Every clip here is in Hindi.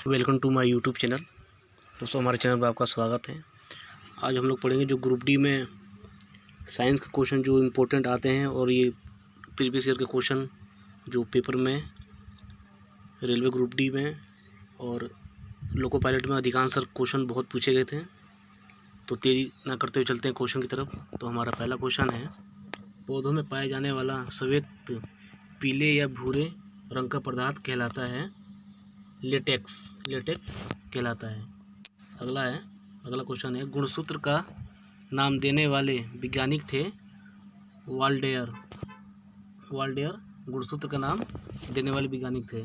Welcome to my YouTube channel. दोस्तों, हमारे चैनल पर आपका स्वागत है। आज हम लोग पढ़ेंगे जो ग्रुप डी में साइंस के क्वेश्चन जो इम्पोर्टेंट आते हैं, और ये प्रीवियस ईयर के क्वेश्चन जो पेपर में रेलवे ग्रुप डी में और लोको पायलट में अधिकांश क्वेश्चन बहुत पूछे गए थे। तो देरी ना करते हुए चलते हैं क्वेश्चन की तरफ। तो हमारा पहला क्वेश्चन है, पौधों में पाए जाने वाला श्वेत पीले या भूरे रंग का पदार्थ कहलाता है लेटेक्स कहलाता है। अगला क्वेश्चन है, गुणसूत्र का नाम देने वाले वैज्ञानिक थे वाल्डेयर गुणसूत्र का नाम देने वाले वैज्ञानिक थे।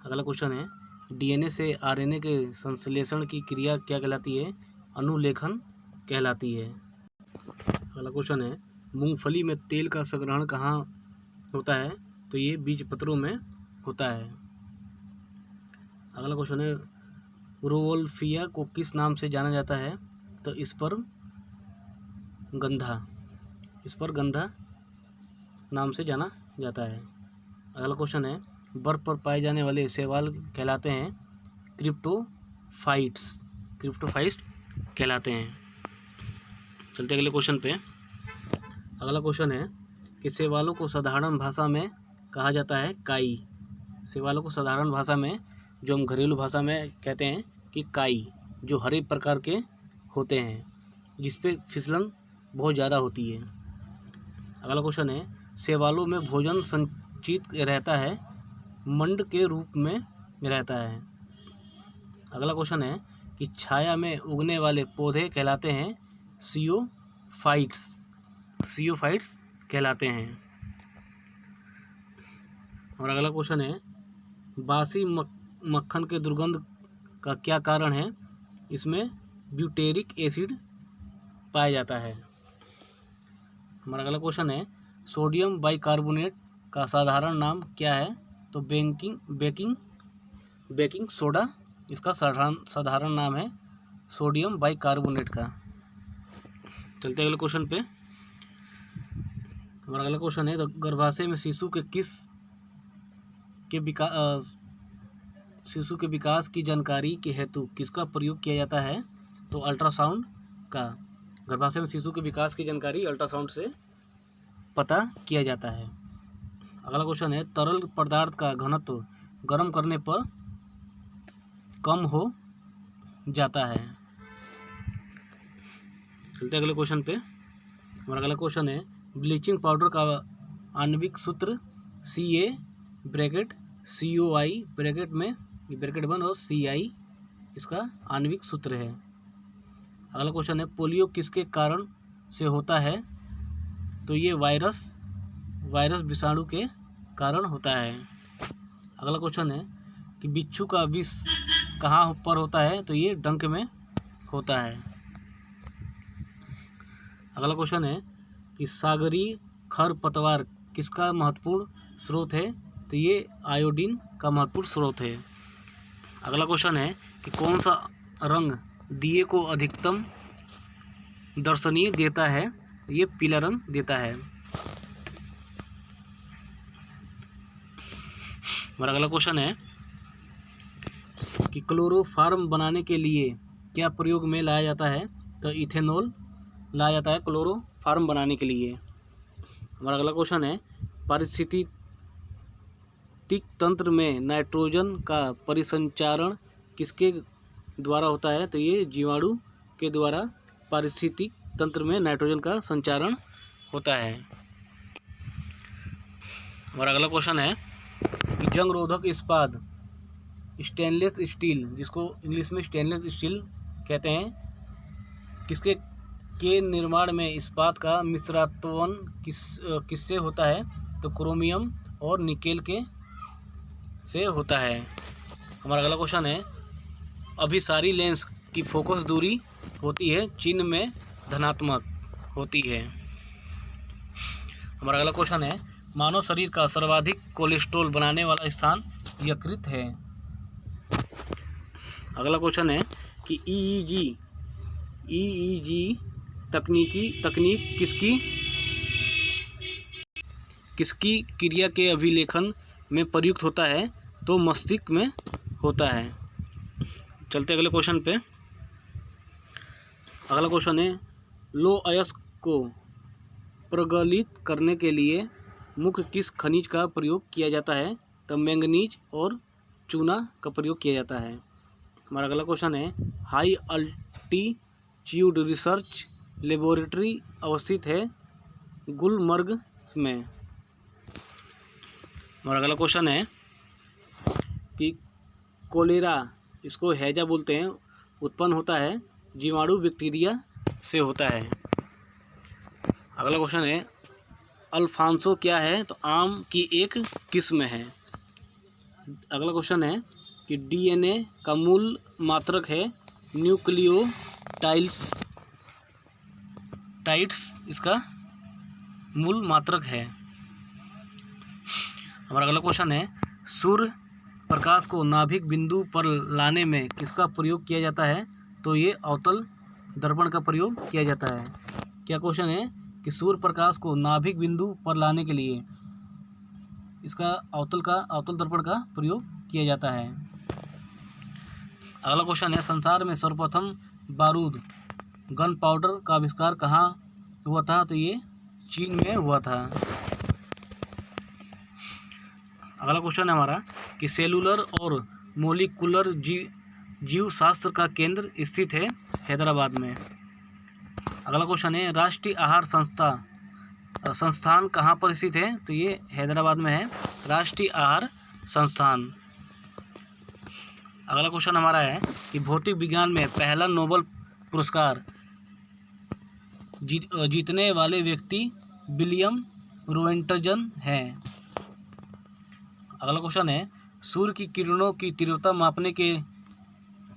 अगला क्वेश्चन है, डीएनए से आरएनए के संश्लेषण की क्रिया क्या कहलाती है? अनुलेखन कहलाती है। अगला क्वेश्चन है, मूंगफली में तेल का संग्रहण कहाँ होता है? तो ये बीजपत्रों में होता है। अगला क्वेश्चन है, रोवोल्फिया को किस नाम से जाना जाता है? तो इस पर गंधा नाम से जाना जाता है। अगला क्वेश्चन है, बर्फ पर पाए जाने वाले शैवाल कहलाते हैं क्रिप्टोफाइट्स कहलाते हैं। चलते अगले क्वेश्चन पे। अगला क्वेश्चन है कि शैवालों को साधारण भाषा में कहा जाता है काई। शैवालों को साधारण भाषा में, जो हम घरेलू भाषा में कहते हैं कि काई, जो हरे प्रकार के होते हैं जिस पे फिसलन बहुत ज़्यादा होती है। अगला क्वेश्चन है, शैवालों में भोजन संचित रहता है मंड के रूप में रहता है। अगला क्वेश्चन है कि छाया में उगने वाले पौधे कहलाते हैं सियोफाइट्स कहलाते हैं। और अगला क्वेश्चन है, बासी मक्खन के दुर्गंध का क्या कारण है? इसमें ब्यूटेरिक एसिड पाया जाता है। हमारा अगला क्वेश्चन है, सोडियम बाइकार्बोनेट का साधारण नाम क्या है? तो बेकिंग सोडा इसका साधारण नाम है सोडियम बाइकार्बोनेट का। चलते अगले क्वेश्चन पे। हमारा अगला क्वेश्चन है, तो गर्भाशय में शिशु के विकास की जानकारी के हेतु किसका प्रयोग किया जाता है? तो अल्ट्रासाउंड का। गर्भाशय में शिशु के विकास की जानकारी अल्ट्रासाउंड से पता किया जाता है। अगला क्वेश्चन है, तरल पदार्थ का घनत्व गर्म करने पर कम हो जाता है। चलते अगले क्वेश्चन पे। हमारा अगला क्वेश्चन है, ब्लीचिंग पाउडर का आणविक सूत्र Ca ब्रैकेट COI ब्रैकेट में ब्रैकेट बंद और CI इसका आणविक सूत्र है। अगला क्वेश्चन है, पोलियो किसके कारण से होता है? तो ये वायरस विषाणु के कारण होता है। अगला क्वेश्चन है कि बिच्छू का विष कहाँ पर होता है? तो ये डंक में होता है। अगला क्वेश्चन है कि सागरीय खरपतवार किसका महत्वपूर्ण स्रोत है? तो ये आयोडीन का महत्वपूर्ण स्रोत है। अगला क्वेश्चन है कि कौन सा रंग दिए को अधिकतम दर्शनीय देता है? ये पीला रंग देता है। हमारा अगला क्वेश्चन है कि क्लोरोफॉर्म बनाने के लिए क्या प्रयोग में लाया जाता है? तो इथेनॉल लाया जाता है क्लोरोफॉर्म बनाने के लिए। हमारा अगला क्वेश्चन है, पारिस्थितिक तंत्र में नाइट्रोजन का परिसंचारण किसके द्वारा होता है? तो ये जीवाणु के द्वारा पारिस्थितिक तंत्र में नाइट्रोजन का संचारण होता है। हमारा अगला क्वेश्चन है कि जंग रोधक इस्पात स्टेनलेस स्टील, जिसको इंग्लिश में स्टेनलेस स्टील कहते हैं, के निर्माण में इस्पात का मिश्रत्वन किससे होता है? तो क्रोमियम और निकेल के से होता है। हमारा अगला क्वेश्चन है, अभिसारी लेंस की फोकस दूरी होती है चिन्ह में धनात्मक होती है। हमारा अगला क्वेश्चन है, मानव शरीर का सर्वाधिक कोलेस्ट्रॉल बनाने वाला स्थान यकृत है। अगला क्वेश्चन है कि EEG तकनीक किसकी क्रिया के अभिलेखन में प्रयुक्त होता है? तो मस्तिष्क में होता है। चलते अगले क्वेश्चन पे। अगला क्वेश्चन है, लौह अयस्क को प्रज्वलित करने के लिए मुख्य किस खनिज का प्रयोग किया जाता है? तो मैंगनीज और चूना का प्रयोग किया जाता है। हमारा अगला क्वेश्चन है, हाई अल्टीट्यूड रिसर्च लेबोरेटरी अवस्थित है गुलमर्ग में। हमारा अगला क्वेश्चन है कि कोलेरा, इसको हैजा बोलते हैं, उत्पन्न होता है जीवाणु बैक्टीरिया से होता है। अगला क्वेश्चन है, अल्फांसो क्या है? तो आम की एक किस्म है। अगला क्वेश्चन है कि डीएनए का मूल मात्रक है न्यूक्लियोटाइड्स, इसका मूल मात्रक है। हमारा अगला क्वेश्चन है, सूर्य प्रकाश को नाभिक बिंदु पर लाने में किसका प्रयोग किया जाता है? तो ये अवतल दर्पण का प्रयोग किया जाता है। क्या क्वेश्चन है कि सूर्य प्रकाश को नाभिक बिंदु पर लाने के लिए इसका अवतल दर्पण का प्रयोग किया जाता है। अगला क्वेश्चन है, संसार में सर्वप्रथम बारूद गन पाउडर का आविष्कार कहाँ हुआ था? तो ये चीन में हुआ था। अगला क्वेश्चन है हमारा कि सेलुलर और मोलिकुलर जीवशास्त्र का केंद्र स्थित है हैदराबाद में। अगला क्वेश्चन है, राष्ट्रीय आहार संस्थान कहाँ पर स्थित है? तो ये हैदराबाद में है, राष्ट्रीय आहार संस्थान। अगला क्वेश्चन हमारा है कि भौतिक विज्ञान में पहला नोबेल पुरस्कार जीतने वाले व्यक्ति विलियम रोएंटजन हैं। अगला क्वेश्चन है, सूर्य की किरणों की तीव्रता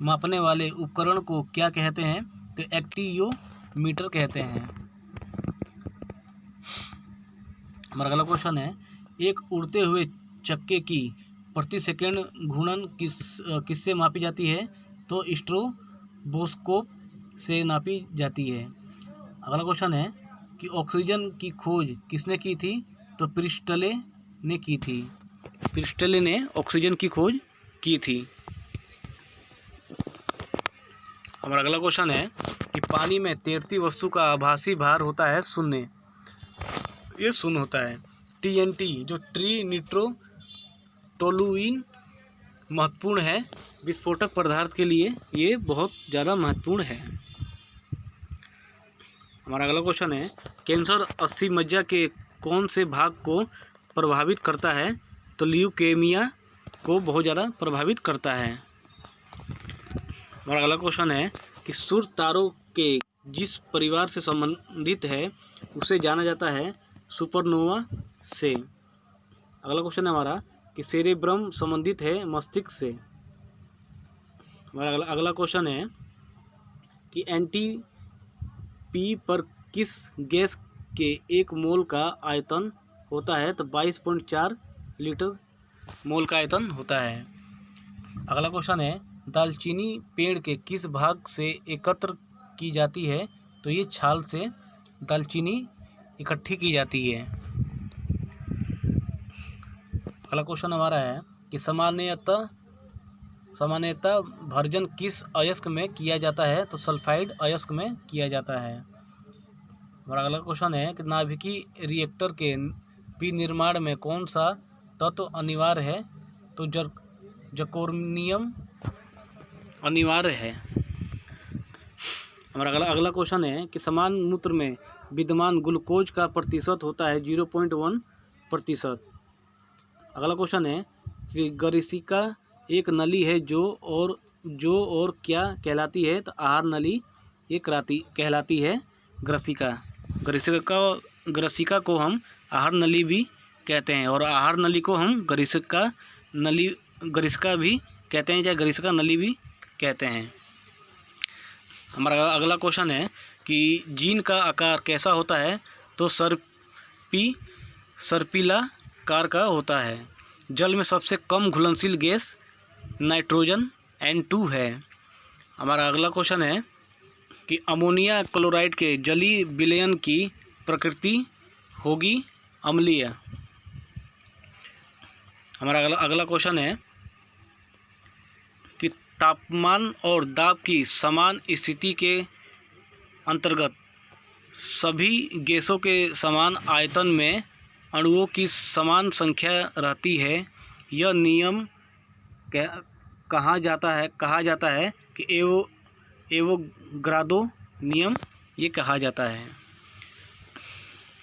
मापने वाले उपकरण को क्या कहते हैं? तो एक्टियोमीटर कहते हैं। हमारा अगला क्वेश्चन है, एक उड़ते हुए चक्के की प्रति सेकंड घूर्णन किससे मापी जाती है? तो स्ट्रोबोस्कोप से नापी जाती है। अगला क्वेश्चन है कि ऑक्सीजन की खोज किसने की थी? तो प्रिस्टले ने की थी। प्रिस्टले ने ऑक्सीजन की खोज की थी। हमारा अगला क्वेश्चन है कि पानी में तैरती वस्तु का आभासी भार होता है शून्य, ये शून्य होता है। TNT जो ट्री निट्रोटोलुइन महत्वपूर्ण है विस्फोटक पदार्थ के लिए, ये बहुत ज़्यादा महत्वपूर्ण है। हमारा अगला क्वेश्चन है, कैंसर अस्थि मज्जा के कौन से भाग को प्रभावित करता है? तो ल्यूकेमिया को बहुत ज़्यादा प्रभावित करता है। हमारा अगला क्वेश्चन है कि सूर्य तारों के जिस परिवार से संबंधित है उसे जाना जाता है सुपरनोवा से। अगला क्वेश्चन है हमारा कि सेरेब्रम संबंधित है मस्तिष्क से। हमारा अगला क्वेश्चन है कि NTP पर किस गैस के 1 मोल का आयतन होता है? तो 22.4 लीटर मोल का आयतन होता है। अगला क्वेश्चन है, दालचीनी पेड़ के किस भाग से एकत्र की जाती है? तो ये छाल से दालचीनी इकट्ठी की जाती है। अगला क्वेश्चन हमारा है कि सामान्यतः भर्जन किस अयस्क में किया जाता है? तो सल्फाइड अयस्क में किया जाता है। हमारा अगला क्वेश्चन है कि नाभिकीय रिएक्टर के विनिर्माण में कौन सा तत्व अनिवार्य है? तो जर्कोनियम अनिवार्य है। हमारा अगला क्वेश्चन है कि समान मूत्र में विद्यमान ग्लूकोज का प्रतिशत होता है 0.1%। अगला क्वेश्चन है कि गरीशिका एक नली है जो और क्या कहलाती है? तो आहार नली ये कहलाती है ग्रसिका। ग्रसिका को हम आहार नली भी कहते हैं और आहार नली को हम गरीशिका भी कहते हैं, चाहे गरीशिका नली भी कहते हैं। हमारा अगला क्वेश्चन है कि जीन का आकार कैसा होता है? तो सर्पिलाकार का होता है। जल में सबसे कम घुलनशील गैस नाइट्रोजन N2 है। हमारा अगला क्वेश्चन है कि अमोनिया क्लोराइड के जलीय विलयन की प्रकृति होगी अम्लीय। हमारा अगला क्वेश्चन है कि तापमान और दाब की समान स्थिति के अंतर्गत सभी गैसों के समान आयतन में अणुओं की समान संख्या रहती है। यह नियम कहा जाता है कि एवोगाद्रो नियम ये कहा जाता है।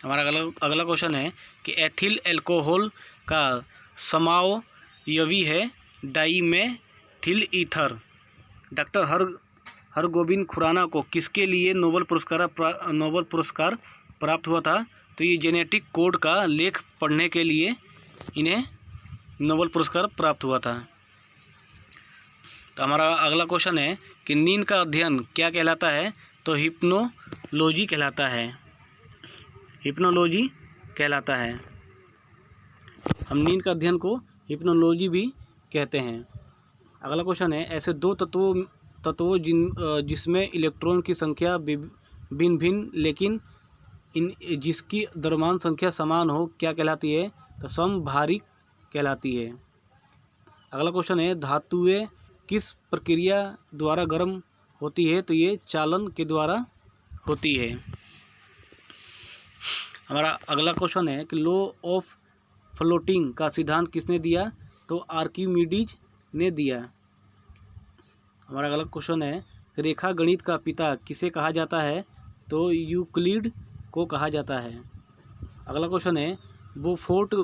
हमारा अगला क्वेश्चन है कि एथिल अल्कोहल का समावयवी है dimethyl ether. Doctor Hargobind Khorana को किसके लिए नोबेल पुरस्कार प्राप्त हुआ था? तो ये जेनेटिक कोड का लेख पढ़ने के लिए इन्हें नोबेल पुरस्कार प्राप्त हुआ था। तो हमारा अगला क्वेश्चन है कि नींद का अध्ययन क्या कहलाता है? तो हिप्नोलॉजी कहलाता है। हिप्नोलॉजी कहलाता है। हम नींद का अध्ययन को हिप्नोलॉजी भी कहते हैं। अगला क्वेश्चन है ऐसे दो तत्वों जिसमें इलेक्ट्रॉन की संख्या भिन्न भिन्न लेकिन जिसकी द्रव्यमान संख्या समान हो क्या कहलाती है? तो समभारिक कहलाती है। अगला क्वेश्चन है धातुएं किस प्रक्रिया द्वारा गर्म होती है? तो ये चालन के द्वारा होती है। हमारा अगला क्वेश्चन है कि लॉ ऑफ फ्लोटिंग का सिद्धांत किसने दिया? तो आर्किमिडीज ने दिया। हमारा अगला क्वेश्चन है कि रेखा गणित का पिता किसे कहा जाता है? तो यूक्लिड को कहा जाता है। अगला क्वेश्चन है बोफोर्ट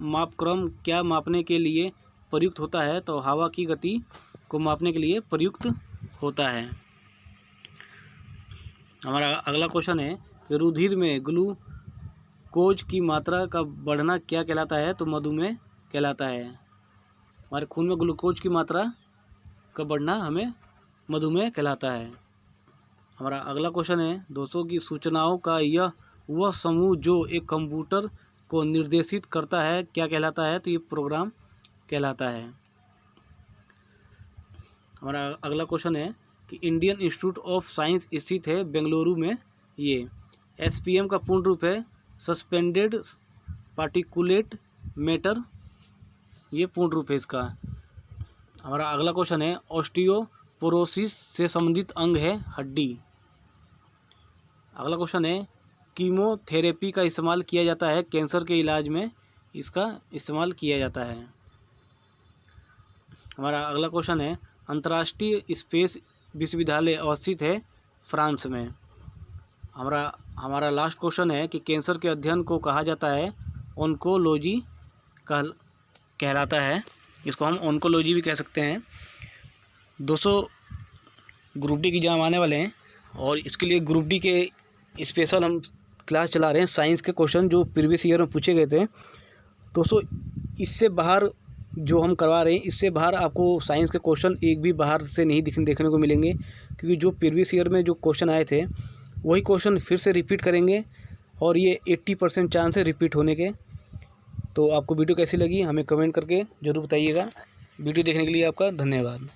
मापक्रम क्या मापने के लिए प्रयुक्त होता है? तो हवा की गति को मापने के लिए प्रयुक्त होता है। हमारा अगला क्वेश्चन है कि रुधिर में ग्लूकोज की मात्रा का बढ़ना क्या कहलाता है? तो मधुमेह कहलाता है। हमारे खून में ग्लूकोज की मात्रा का बढ़ना हमें मधुमेह कहलाता है। हमारा अगला क्वेश्चन है दोस्तों की सूचनाओं का वह समूह जो एक कंप्यूटर को निर्देशित करता है क्या कहलाता है? तो ये प्रोग्राम कहलाता है। हमारा अगला क्वेश्चन है कि इंडियन इंस्टीट्यूट ऑफ साइंस स्थित है बेंगलुरु में। ये SPM का पूर्ण रूप है सस्पेंडेड पार्टिकुलेट मैटर, ये पूर्ण रूप है इसका। हमारा अगला क्वेश्चन है ऑस्टियोपोरोसिस से संबंधित अंग है हड्डी। अगला क्वेश्चन है कीमोथेरेपी का इस्तेमाल किया जाता है कैंसर के इलाज में, इसका इस्तेमाल किया जाता है। हमारा अगला क्वेश्चन है अंतर्राष्ट्रीय स्पेस विश्वविद्यालय अवस्थित है फ्रांस में। हमारा लास्ट क्वेश्चन है कि कैंसर के अध्ययन को कहा जाता है ऑन्कोलॉजी कहलाता है। इसको हम ऑन्कोलॉजी भी कह सकते हैं। 200 ग्रुप डी की एग्जाम आने वाले हैं और इसके लिए ग्रुप डी के स्पेशल हम क्लास चला रहे हैं। साइंस के क्वेश्चन जो प्रीवियस ईयर में पूछे गए थे 200, इससे बाहर जो हम करवा रहे हैं इससे बाहर आपको साइंस के क्वेश्चन एक भी बाहर से नहीं देखने को मिलेंगे, क्योंकि जो प्रीवियस ईयर में जो क्वेश्चन आए थे वही क्वेश्चन फिर से रिपीट करेंगे और ये 80% चांस है रिपीट होने के। तो आपको वीडियो कैसी लगी हमें कमेंट करके ज़रूर बताइएगा। वीडियो देखने के लिए आपका धन्यवाद।